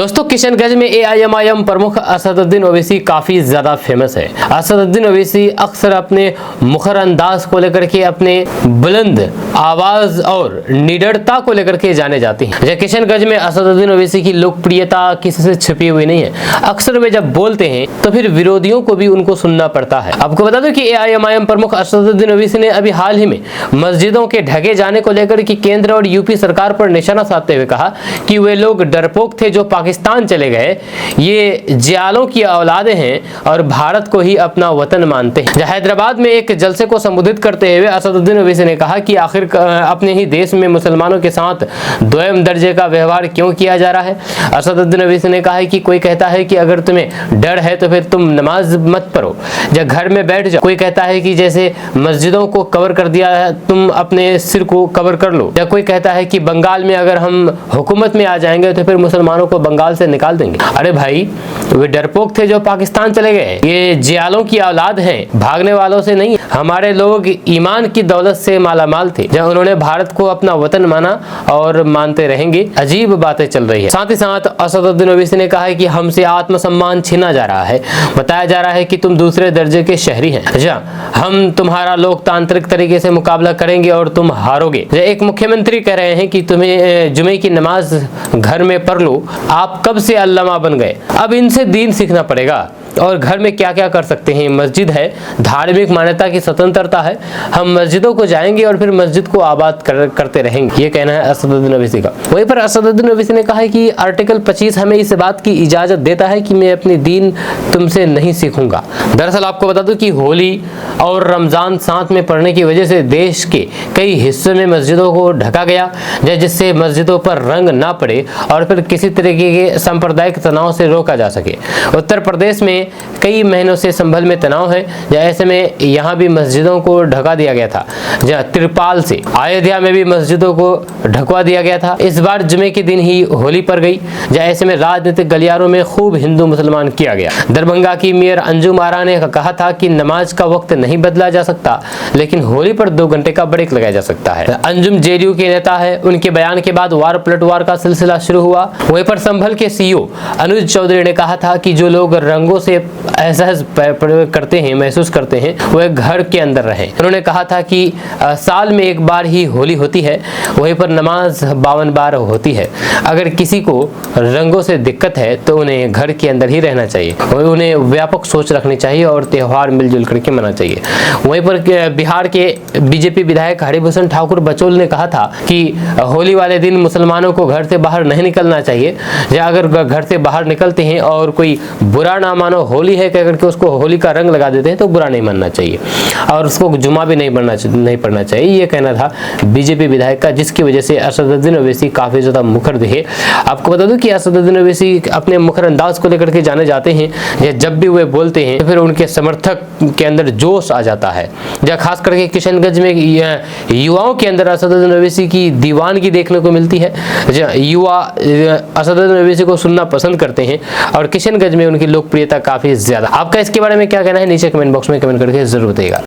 दोस्तों किशनगंज में एआईएमआईएम प्रमुख असदुद्दीन ओवैसी काफी ज्यादा फेमस है। असदुद्दीन ओवैसी अक्सर अपने मुखर अंदाज को लेकर के, अपने बुलंद आवाज और निडरता को लेकर के जाने जाते हैं। किशनगंज में असदुद्दीन ओवैसी की लोकप्रियता किसी से छिपी हुई नहीं है। अक्सर वे जब बोलते हैं तो फिर विरोधियों को भी उनको सुनना पड़ता है। आपको बता दो कि एआईएमआईएम प्रमुख असदुद्दीन ओवैसी ने अभी हाल ही में मस्जिदों के ढके जाने को लेकर के केंद्र और यूपी सरकार पर निशाना साधते हुए कहा कि वे लोग डरपोक थे जो पाकिस्तान चले गए, ये जियालों की औलादें हैं और भारत को ही अपना वतन मानते हैं। हैदराबाद में एक जलसे को संबोधित करते हुए असदुद्दीन ओवैसी ने कहा कि आखिर अपने ही देश में मुसलमानों के साथ द्वयम दर्जे का व्यवहार क्यों किया जा रहा है। असदुद्दीन ओवैसी ने कहा कि कोई कहता है कि अगर तुम्हें डर है तो फिर तुम नमाज मत पढ़ो या घर में बैठ जाओ। कोई कहता है कि जैसे मस्जिदों को कवर कर दिया है तुम अपने सिर को कवर कर लो, या कोई कहता है कि बंगाल में अगर हम हुकूमत में आ जाएंगे तो फिर मुसलमानों को बंगाल से निकाल देंगे। अरे भाई, वे डरपोक थे जो पाकिस्तान चले गए, ये जियालों की औलाद हैं, भागने वालों से नहीं। हमारे लोग ईमान की दौलत से मालामाल थे जब उन्होंने भारत को अपना वतन माना और मानते रहेंगे। अजीब बातें चल रही है। साथ ही साथ असदुद्दीन ओवैसी ने कहा है कि हमसे आत्मसम्मान छीना जा रहा है, बताया जा रहा है कि तुम दूसरे दर्जे के शहरी हैं। हम तुम्हारा लोकतांत्रिक तरीके से मुकाबला करेंगे और तुम हारोगे। एक मुख्यमंत्री कह रहे हैं कि तुम्हें जुमे की नमाज घर में पढ़ लो, आप कब से अल्लामा बन गए। अब इनसे दीन सीखना पड़ेगा और घर में क्या क्या कर सकते हैं। मस्जिद है, धार्मिक मान्यता की स्वतंत्रता है, हम मस्जिदों को जाएंगे और फिर मस्जिद को आबाद करते रहेंगे। ये कहना है असदुद्दीन ओवैसी का। वहीं पर असदुद्दीन ओवैसी ने कहा है कि आर्टिकल 25 हमें इस बात की इजाजत देता है कि मैं अपनी दीन तुमसे नहीं सीखूंगा। दरअसल आपको बता दूं कि होली और रमजान साथ में पड़ने की वजह से देश के कई हिस्सों में मस्जिदों को ढका गया, जिससे मस्जिदों पर रंग ना पड़े और फिर किसी तरीके के सांप्रदायिक तनाव से रोका जा सके। उत्तर प्रदेश में कई महीनों से संभल में तनाव है, ऐसे में यहाँ भी मस्जिदों को ढका दिया गया था, जहाँ तिरपाल से। अयोध्या में भी मस्जिदों को ढकवा दिया गया था। इस बार जुमे के दिन ही होली पड़ गई, जहाँ ऐसे में राजनीतिक गलियारों में खूब हिंदू मुसलमान किया गया। दरभंगा की मेयर अंजुम आरा ने कहा था कि नमाज का वक्त नहीं बदला जा सकता, लेकिन होली पर 2 घंटे का ब्रेक लगाया जा सकता है। अंजुम जेडीयू के नेता है, उनके बयान के बाद वार पलटवार का सिलसिला शुरू हुआ। वहीं पर संभल के सीईओ अनुज चौधरी ने कहा था कि जो लोग रंगों से एहसास करते हैं, महसूस करते हैं, वह घर के अंदर रहें। उन्होंने कहा था कि साल में एक बार ही होली होती है, वहीं पर नमाज 52 बार होती है। अगर किसी को रंगों से दिक्कत है तो उन्हें घर के अंदर ही रहना चाहिए और उन्हें व्यापक सोच रखनी चाहिए और त्यौहार मिलजुल करके मनाना चाहिए। वहीं पर बिहार के बीजेपी विधायक हरिभूषण ठाकुर बचौल ने कहा था कि होली वाले दिन मुसलमानों को घर से बाहर नहीं निकलना चाहिए, या अगर घर से बाहर निकलते हैं और कोई बुरा ना मानो, होली है कहकर के उसको होली का रंग लगा देते हैं तो बुरा नहीं मानना चाहिए और उसको जुमा भी नहीं पढ़ना चाहिए। ये कहना था बीजेपी विधायक का, जिसकी वजह से असदुद्दीन ओवैसी काफी ज्यादा मुखर दिखे। आपको बता दूं कि असदुद्दीन ओवैसी अपने मुखर अंदाज को लेकर के जाने जाते हैं। जब भी वे बोलते हैं तो फिर उनके समर्थक के अंदर जोश आ जाता है। खास करके किशनगंज में युवाओं के अंदर असदुद्दीन ओवैसी की दीवानगी देखने को मिलती है। युवा असदुद्दीन ओवैसी को सुनना पसंद करते हैं और किशनगंज में उनकी लोकप्रियता काफी ज्यादा। आपका इसके बारे में क्या कहना है नीचे कमेंट बॉक्स में कमेंट करके जरूर बताइएगा।